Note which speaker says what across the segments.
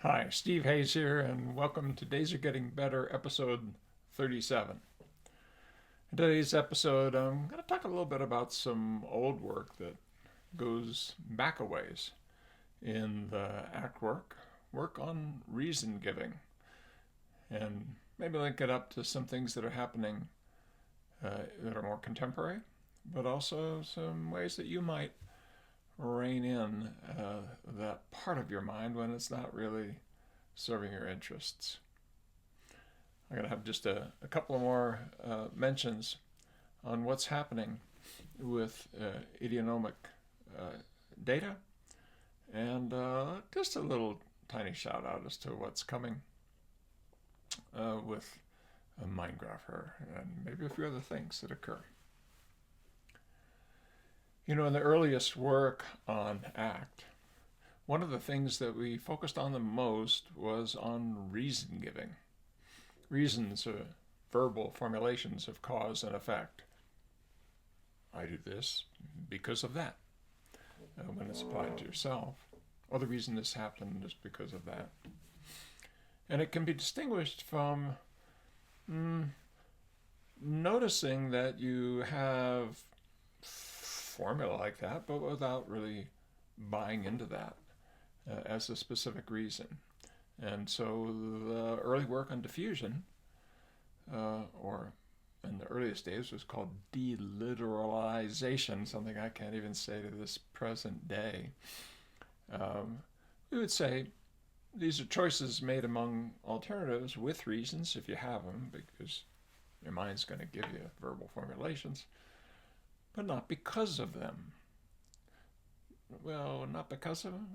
Speaker 1: Hi, Steve Hayes here, and welcome to Days Are Getting Better, episode 37. In today's episode, I'm going to talk a little bit about some old work that goes back a ways in the ACT work on reason giving, and maybe link it up to some things that are happening that are more contemporary, but also some ways that you might rein in that part of your mind when it's not really serving your interests. I'm going to have just a couple of more mentions on what's happening with idionomic uh, data and just a little tiny shout out as to what's coming with a mind grapher and maybe a few other things that occur. You know, in the earliest work on ACT, one of the things that we focused on the most was on reason giving. Reasons are verbal formulations of cause and effect. I do this because of that, when it's applied to yourself. Or the reason this happened is because of that. And it can be distinguished from noticing that you have formula like that, but without really buying into that as a specific reason. And so the early work on diffusion, or in the earliest days, was called deliteralization, something I can't even say to this present day. We would say these are choices made among alternatives with reasons, if you have them, because your mind's going to give you verbal formulations, but not because of them. Well, not because of them,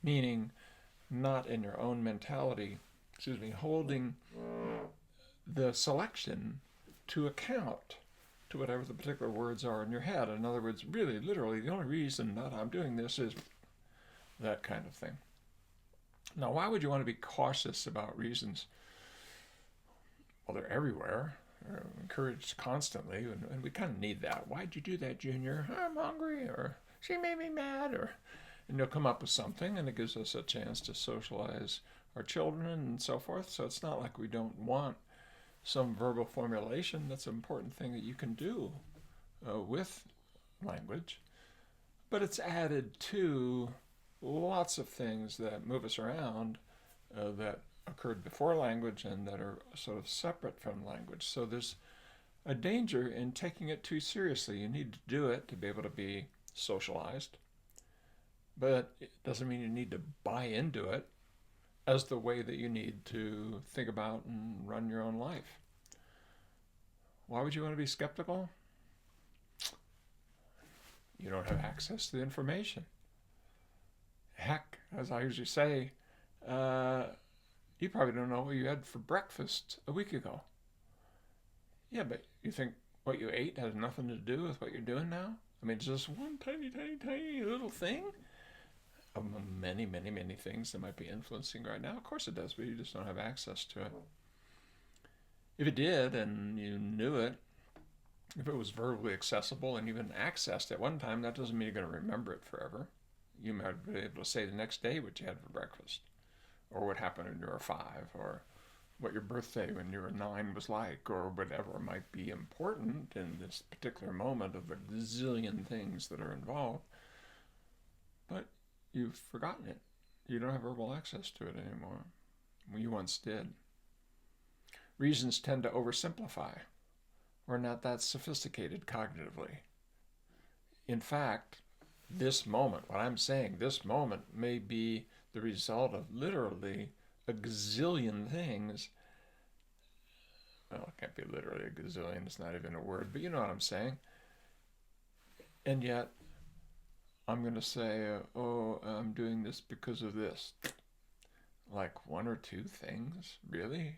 Speaker 1: meaning not in your own mentality, holding the selection to account to whatever the particular words are in your head. In other words, really, literally, the only reason that I'm doing this is that kind of thing. Now, why would you want to be cautious about reasons? Well, they're everywhere. They're encouraged constantly, and we kind of need that. Why'd you do that, Junior? I'm hungry, or she made me mad, and you'll come up with something, and it gives us a chance to socialize our children and so forth. So it's not like we don't want some verbal formulation. That's an important thing that you can do with language, but it's added to lots of things that move us around that occurred before language and that are sort of separate from language. So there's a danger in taking it too seriously. You need to do it to be able to be socialized, but it doesn't mean you need to buy into it as the way that you need to think about and run your own life. Why would you want to be skeptical? You don't have access to the information. Heck, as I usually say, you probably don't know what you had for breakfast a week ago. Yeah, but you think what you ate has nothing to do with what you're doing now? I mean, it's just one tiny, tiny, tiny little thing of many, many, many things that might be influencing right now. Of course it does, but you just don't have access to it. If it did and you knew it, if it was verbally accessible and even accessed at one time, that doesn't mean you're going to remember it forever. You might be able to say the next day what you had for breakfast, or what happened when you were 5, or what your birthday when you were 9 was like, or whatever might be important in this particular moment of the gazillion things that are involved. But you've forgotten it. You don't have verbal access to it anymore. You once did. Reasons tend to oversimplify. We're not that sophisticated cognitively. In fact, this moment, what I'm saying, this moment may be the result of literally a gazillion things. Well, it can't be literally a gazillion, it's not even a word, but you know what I'm saying. And yet, I'm going to say, oh, I'm doing this because of this. Like 1 or 2 things? Really?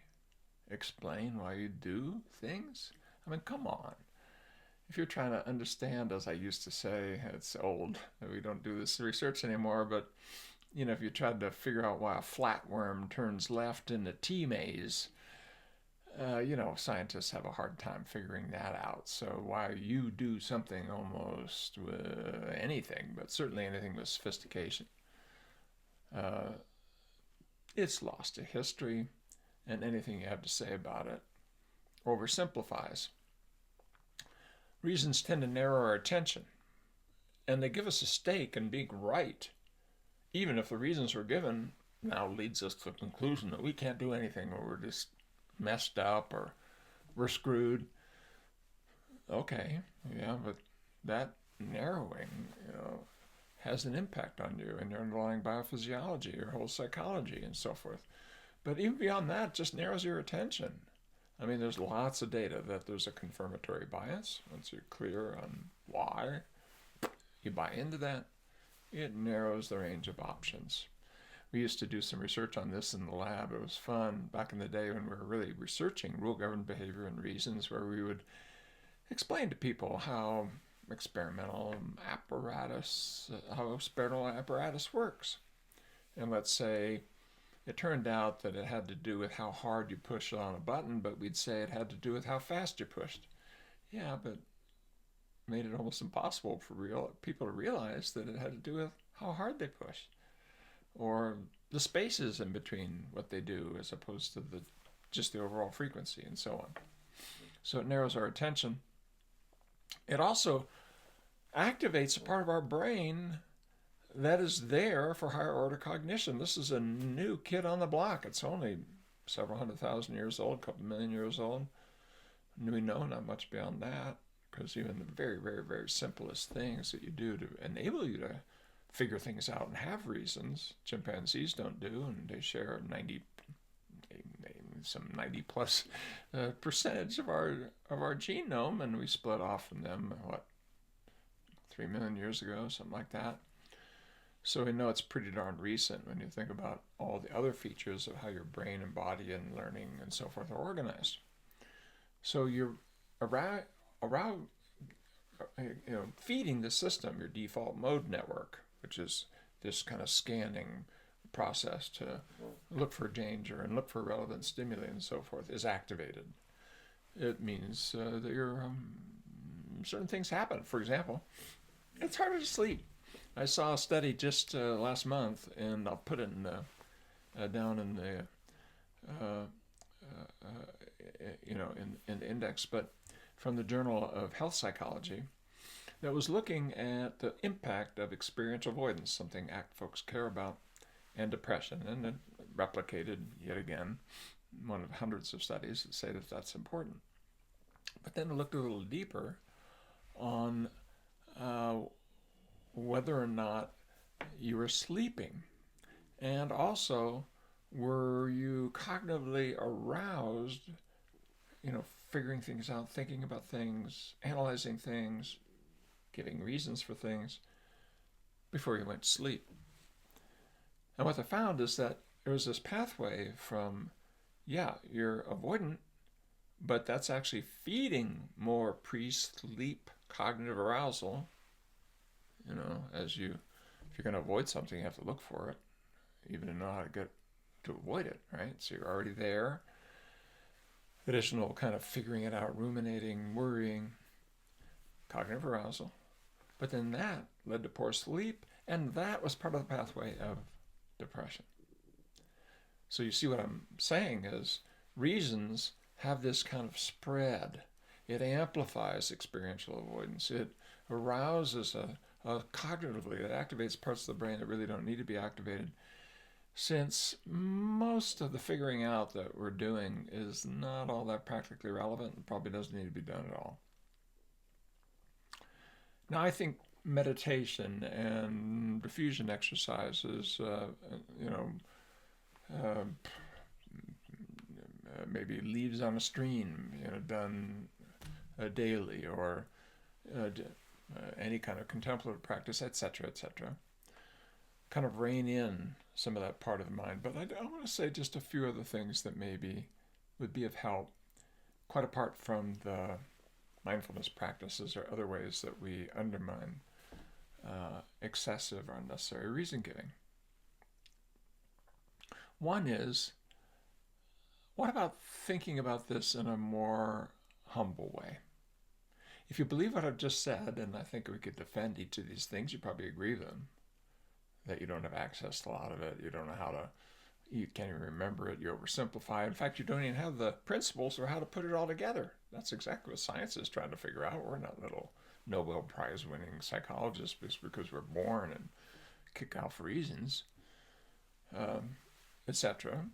Speaker 1: Explain why you do things? I mean, come on. If you're trying to understand, as I used to say, it's old, we don't do this research anymore, but if you tried to figure out why a flatworm turns left in a tea maze, scientists have a hard time figuring that out. So why you do something almost with anything, but certainly anything with sophistication, it's lost to history, and anything you have to say about it oversimplifies. Reasons tend to narrow our attention, and they give us a stake in being right, even if the reasons we're given now leads us to the conclusion that we can't do anything, or we're just messed up, or we're screwed. Okay, yeah, but that narrowing, has an impact on you and your underlying biophysiology, your whole psychology, and so forth. But even beyond that, it just narrows your attention. I mean, there's lots of data that there's a confirmatory bias. Once you're clear on why you buy into that, it narrows the range of options. We used to do some research on this in the lab. It was fun back in the day when we were really researching rule-governed behavior and reasons, where we would explain to people how experimental apparatus works. And let's say it turned out that it had to do with how hard you push on a button, but we'd say it had to do with how fast you pushed. Yeah, but made it almost impossible for people to realize that it had to do with how hard they pushed, or the spaces in between what they do, as opposed to just the overall frequency, and so on. So it narrows our attention. It also activates a part of our brain that is there for higher order cognition. This is a new kid on the block. It's only several 100,000 years old, a couple million years old. And we know not much beyond that, because even the very, very, very simplest things that you do to enable you to figure things out and have reasons, chimpanzees don't do, and they share 90 plus percentage of our genome, and we split off from them 3 million years ago, something like that. So we know it's pretty darn recent when you think about all the other features of how your brain and body and learning and so forth are organized. So you're feeding the system your default mode network, which is this kind of scanning process to look for danger and look for relevant stimuli and so forth, is activated. It means that certain things happen. For example, it's harder to sleep. I saw a study just last month, and I'll put it down in the in the index, but from the Journal of Health Psychology, that was looking at the impact of experience avoidance, something ACT folks care about, and depression, and it replicated yet again one of hundreds of studies that say that that's important. But then it looked a little deeper on whether or not you were sleeping, and also were you cognitively aroused, figuring things out, thinking about things, analyzing things, giving reasons for things before you went to sleep. And what they found is that there was this pathway from, you're avoidant, but that's actually feeding more pre-sleep cognitive arousal. If you're going to avoid something, you have to look for it, even to know how to get to avoid it, right? So you're already there. Additional kind of figuring it out, ruminating, worrying, cognitive arousal. But then that led to poor sleep, and that was part of the pathway of depression. So you see what I'm saying is reasons have this kind of spread. It amplifies experiential avoidance. It arouses cognitively. It activates parts of the brain that really don't need to be activated, since most of the figuring out that we're doing is not all that practically relevant and probably doesn't need to be done at all. Now, I think meditation and diffusion exercises, maybe leaves on a stream, done daily, or any kind of contemplative practice, etc., kind of rein in some of that part of the mind. But I want to say just a few other things that maybe would be of help, quite apart from the mindfulness practices or other ways that we undermine excessive or unnecessary reason giving. One is, what about thinking about this in a more humble way? If you believe what I've just said, and I think we could defend each of these things, you probably agree with them, that you don't have access to a lot of it, you don't know how to You can't even remember it. You oversimplify. In fact, you don't even have the principles or how to put it all together. That's exactly what science is trying to figure out. We're not little Nobel Prize winning psychologists because we're born and kick out for reasons, etc.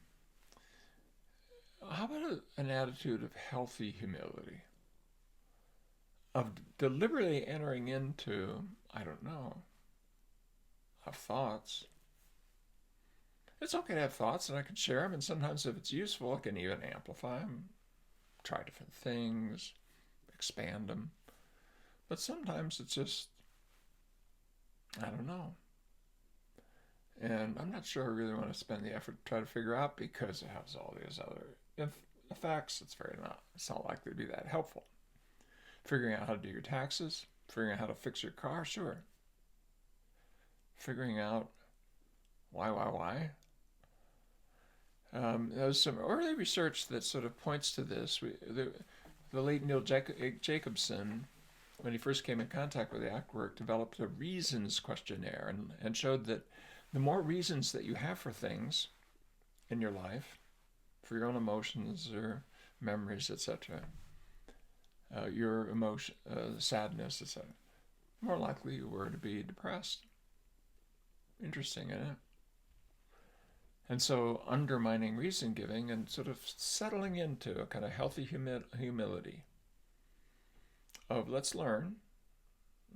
Speaker 1: How about an attitude of healthy humility? Of deliberately entering into, I don't know, of thoughts. It's okay to have thoughts, and I can share them, and sometimes if it's useful, I can even amplify them, try different things, expand them. But sometimes it's just, I don't know. And I'm not sure I really want to spend the effort to try to figure out because it has all these other effects. It's not likely to be that helpful. Figuring out how to do your taxes, figuring out how to fix your car, sure. Figuring out why. There's some early research that sort of points to this. The late Neil Jacobson, when he first came in contact with the ACT work, developed a reasons questionnaire and showed that the more reasons that you have for things in your life, for your own emotions or memories, etc., your emotion, sadness, etc., the more likely you were to be depressed. Interesting, isn't it? And so undermining reason giving and sort of settling into a kind of healthy humility of let's learn,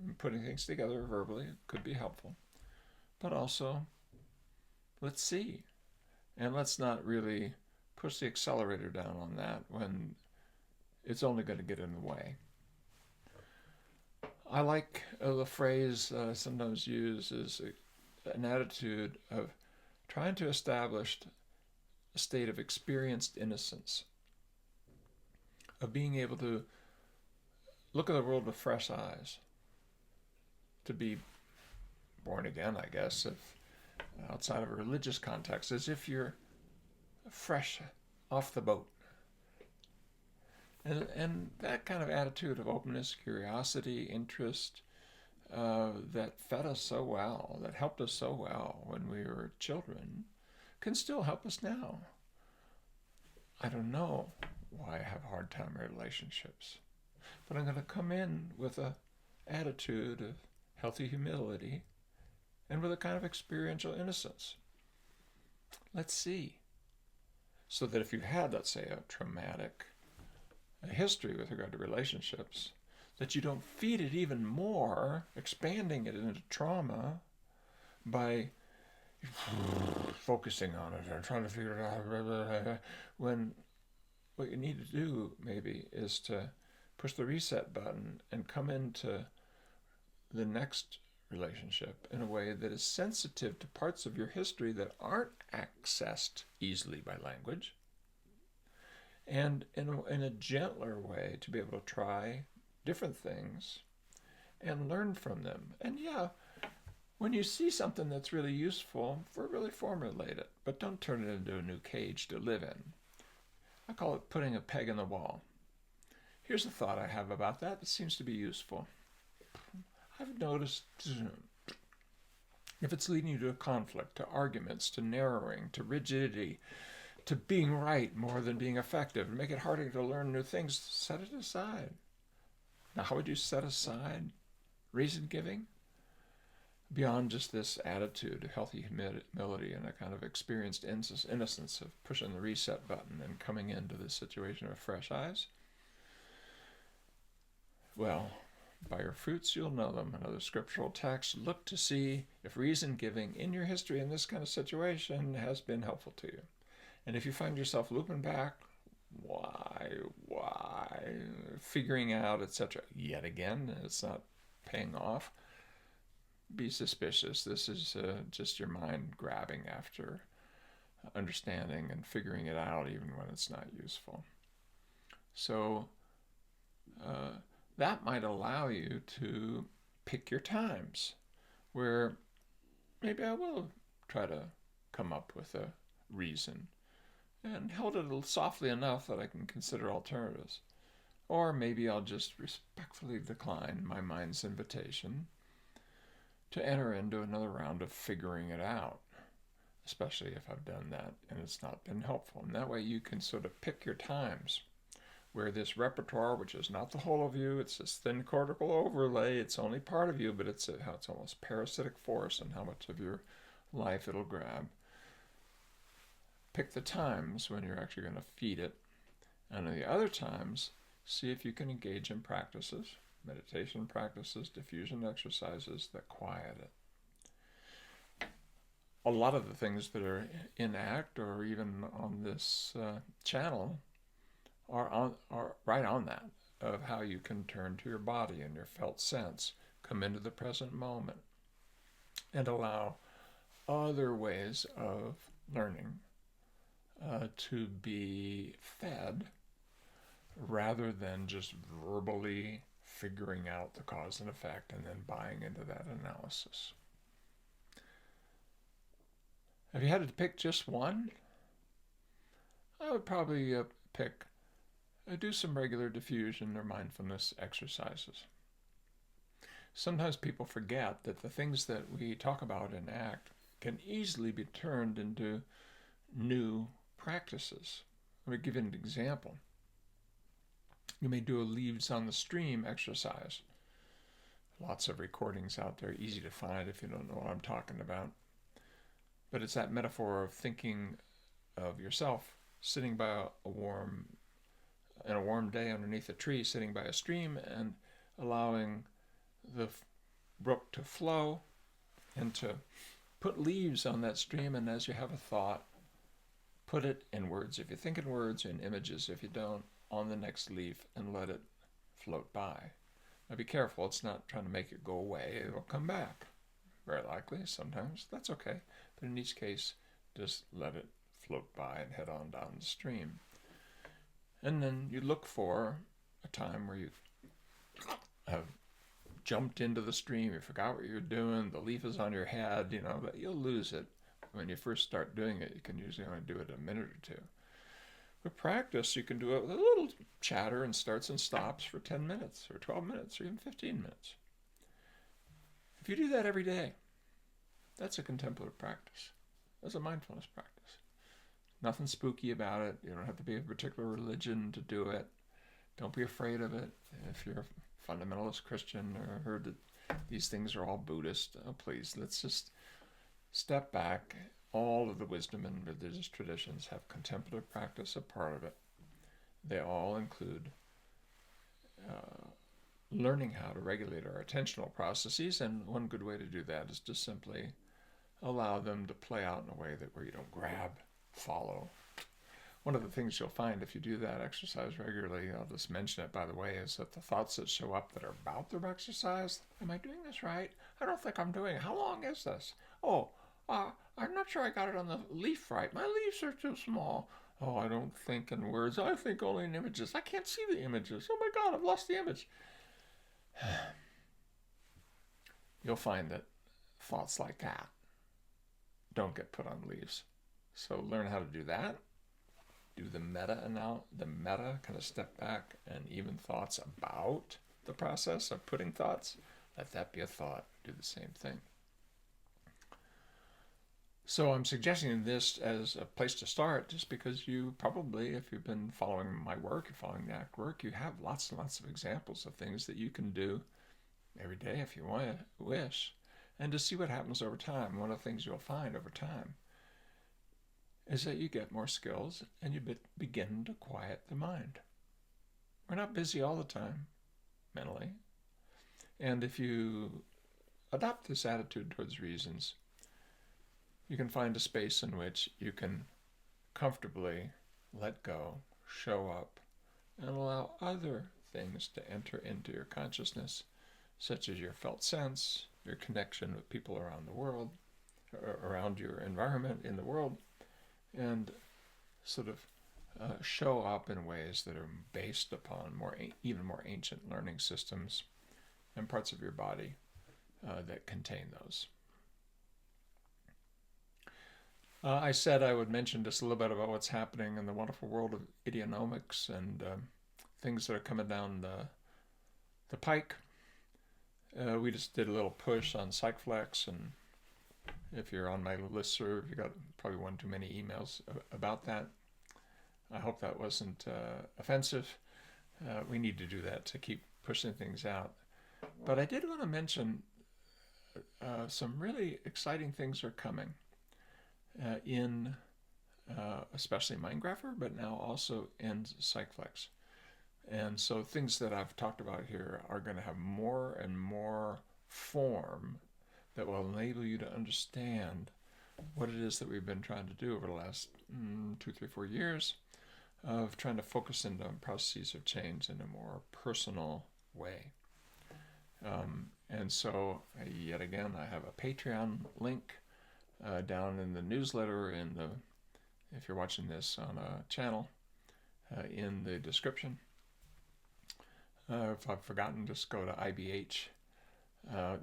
Speaker 1: and putting things together verbally could be helpful, but also let's see, and let's not really push the accelerator down on that when it's only going to get in the way. I like the phrase I sometimes use is an attitude of trying to establish a state of experienced innocence, of being able to look at the world with fresh eyes, to be born again, I guess, if outside of a religious context, as if you're fresh off the boat. And that kind of attitude of openness, curiosity, interest, that fed us so well, that helped us so well when we were children, can still help us now. I don't know why I have a hard time in relationships, but I'm going to come in with an attitude of healthy humility and with a kind of experiential innocence. Let's see. So that if you had, let's say, a traumatic history with regard to relationships, that you don't feed it even more, expanding it into trauma by focusing on it and trying to figure it out, when what you need to do maybe is to push the reset button and come into the next relationship in a way that is sensitive to parts of your history that aren't accessed easily by language, and in a gentler way to be able to try different things and learn from them. And yeah, when you see something that's really useful, really formulate it, but don't turn it into a new cage to live in. I call it putting a peg in the wall. Here's a thought I have about that that seems to be useful. I've noticed if it's leading you to a conflict, to arguments, to narrowing, to rigidity, to being right more than being effective, and make it harder to learn new things, set it aside. Now, how would you set aside reason giving? Beyond just this attitude of healthy humility and a kind of experienced innocence of pushing the reset button and coming into this situation with fresh eyes? Well, by your fruits you'll know them. Another scriptural text. Look to see if reason giving in your history in this kind of situation has been helpful to you. And if you find yourself looping back, why, figuring out, etc., yet again, it's not paying off, be suspicious. This is just your mind grabbing after understanding and figuring it out even when it's not useful. So that might allow you to pick your times where maybe I will try to come up with a reason and held it softly enough that I can consider alternatives. Or maybe I'll just respectfully decline my mind's invitation to enter into another round of figuring it out. especially if I've done that and it's not been helpful. And that way you can sort of pick your times where this repertoire, which is not the whole of you, it's this thin cortical overlay, it's only part of you, but it's how it's almost parasitic force and how much of your life it'll grab. Pick the times when you're actually going to feed it, and at the other times, see if you can engage in practices, meditation practices, diffusion exercises that quiet it. A lot of the things that are in ACT or even on this channel are right on that, of how you can turn to your body and your felt sense, come into the present moment, and allow other ways of learning to be fed rather than just verbally figuring out the cause and effect and then buying into that analysis. If you had to pick just one, I would probably pick do some regular diffusion or mindfulness exercises. Sometimes people forget that the things that we talk about in ACT can easily be turned into new practices. Let me give you an example. You may do a leaves on the stream exercise. Lots of recordings out there, easy to find if you don't know what I'm talking about. But it's that metaphor of thinking of yourself sitting by a warm day underneath a tree, sitting by a stream, and allowing the brook to flow and to put leaves on that stream. And as you have a thought, put it in words if you think in words, in images if you don't, on the next leaf, and let it float by. Now be careful, it's not trying to make it go away. It'll come back, very likely, sometimes. That's okay. But in each case, just let it float by and head on down the stream. And then you look for a time where you have jumped into the stream, you forgot what you're doing, the leaf is on your head, but you'll lose it. When you first start doing it, you can usually only do it a minute or two. With practice, you can do it with a little chatter and starts and stops for 10 minutes or 12 minutes or even 15 minutes. If you do that every day, that's a contemplative practice. That's a mindfulness practice. Nothing spooky about it. You don't have to be a particular religion to do it. Don't be afraid of it. If you're a fundamentalist Christian or heard that these things are all Buddhist, please, let's just step back. All of the wisdom and religious traditions have contemplative practice a part of it. They all include learning how to regulate our attentional processes, and one good way to do that is to simply allow them to play out in a way where you don't grab, follow. One of the things you'll find if you do that exercise regularly, I'll just mention it by the way, is that the thoughts that show up that are about the exercise, am I doing this right? I don't think I'm doing it. How long is this? I'm not sure I got it on the leaf right. My leaves are too small. Oh, I don't think in words. I think only in images. I can't see the images. Oh my God, I've lost the image. You'll find that thoughts like that don't get put on leaves. So learn how to do that. Do the meta kind of step back, and even thoughts about the process of putting thoughts. Let that be a thought. Do the same thing. So I'm suggesting this as a place to start, just because you probably, if you've been following my work, you're following the ACT work, you have lots and lots of examples of things that you can do every day if you wish, and to see what happens over time. One of the things you'll find over time is that you get more skills and you begin to quiet the mind. We're not busy all the time, mentally. And if you adopt this attitude towards reasons, you can find a space in which you can comfortably let go, show up, and allow other things to enter into your consciousness, such as your felt sense, your connection with people around the world, around your environment in the world, and sort of show up in ways that are based upon even more ancient learning systems and parts of your body that contain those. I said I would mention just a little bit about what's happening in the wonderful world of idionomics and things that are coming down the pike. We just did a little push on PsychFlex and If you're on my listserv, you got probably one too many emails about that. I hope that wasn't offensive. We need to do that to keep pushing things out. But I did want to mention some really exciting things are coming in especially MindGrapher, but now also in Cyclex. And so things that I've talked about here are going to have more and more form that will enable you to understand what it is that we've been trying to do over the last 2, 3, 4 years of trying to focus into processes of change in a more personal way. And so, yet again, I have a Patreon link down in the newsletter if you're watching this on a channel, in the description. If I've forgotten, just go to IBH,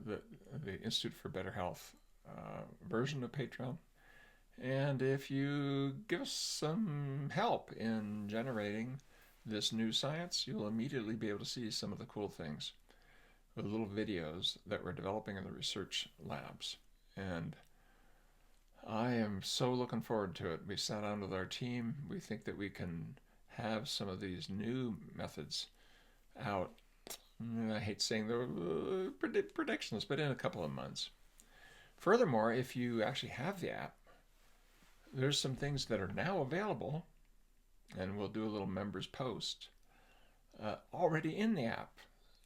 Speaker 1: the Institute for Better Health version of Patreon. And if you give us some help in generating this new science, you'll immediately be able to see some of the cool things with little videos that we're developing in the research labs. And I am so looking forward to it. We sat down with our team. We think that we can have some of these new methods out. I hate saying the predictions, but in a couple of months. Furthermore, if you actually have the app, there's some things that are now available, and we'll do a little members post, already in the app,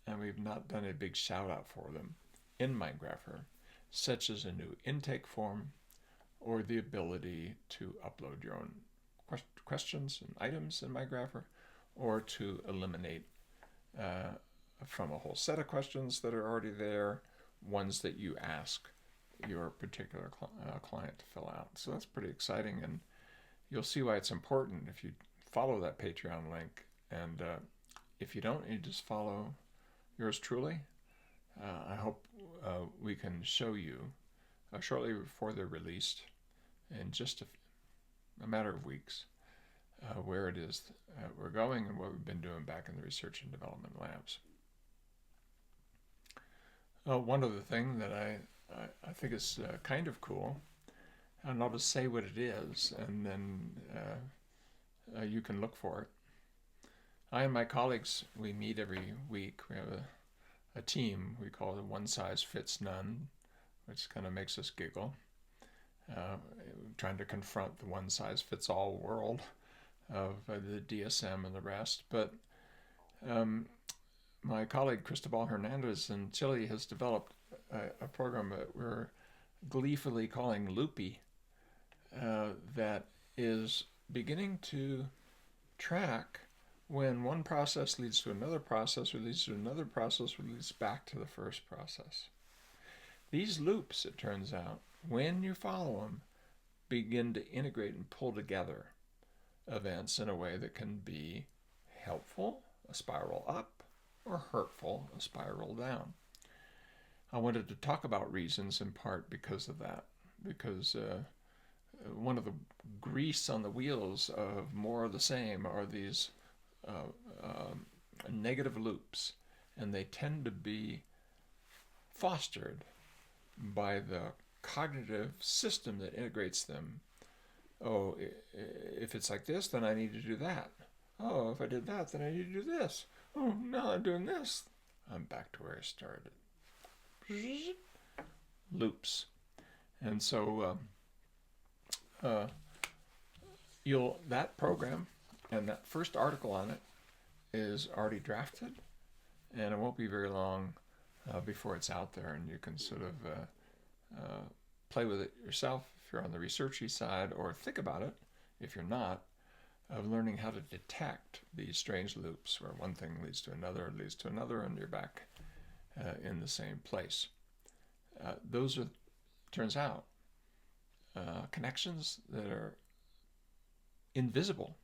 Speaker 1: and we've not done a big shout out for them in MindGrapher, such as a new intake form or the ability to upload your own questions and items in MindGrapher, or to eliminate from a whole set of questions that are already there, ones that you ask your particular client to fill out. So that's pretty exciting, and you'll see why it's important if you follow that Patreon link. And if you don't, you just follow yours truly. I hope we can show you shortly before they're released, in just a matter of weeks, where it is we're going and what we've been doing back in the research and development labs. One other thing that I think is kind of cool, and I'll just say what it is, and then you can look for it. I and my colleagues, we meet every week. We have a team we call it One Size Fits None, which kind of makes us giggle. Trying to confront the one-size-fits-all world of the DSM and the rest. But my colleague Cristobal Hernandez in Chile has developed a program that we're gleefully calling Loopy, that is beginning to track when one process leads to another process, or leads to another process, or leads back to the first process. These loops, it turns out, when you follow them, begin to integrate and pull together events in a way that can be helpful, a spiral up, or hurtful, a spiral down. I wanted to talk about reasons in part because of that, because one of the grease on the wheels of more of the same are these negative loops, and they tend to be fostered by the cognitive system that integrates them. Oh, if it's like this, then I need to do that. Oh, if I did that, then I need to do this. Oh, now I'm doing this. I'm back to where I started. Loops. And so that program and that first article on it is already drafted, and it won't be very long before it's out there, and you can sort of play with it yourself if you're on the researchy side, or think about it if you're not, of learning how to detect these strange loops where one thing leads to another, and you're back in the same place. Those are, turns out, connections that are invisible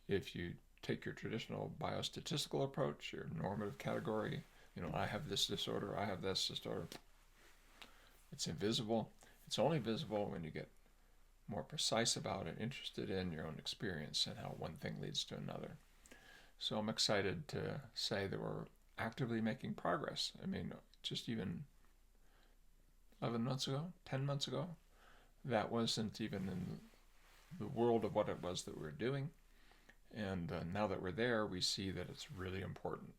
Speaker 1: if you take your traditional biostatistical approach, your normative category. I have this disorder, I have this disorder. It's invisible. It's only visible when you get more precise about it, interested in your own experience and how one thing leads to another. So I'm excited to say that we're actively making progress. I mean, just even 11 months ago, 10 months ago. That wasn't even in the world of what it was that we were doing. And now that we're there, we see that it's really important.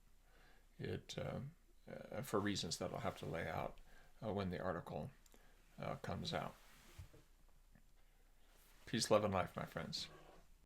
Speaker 1: It for reasons that I'll have to lay out when the article comes out. Peace, love, and life, my friends.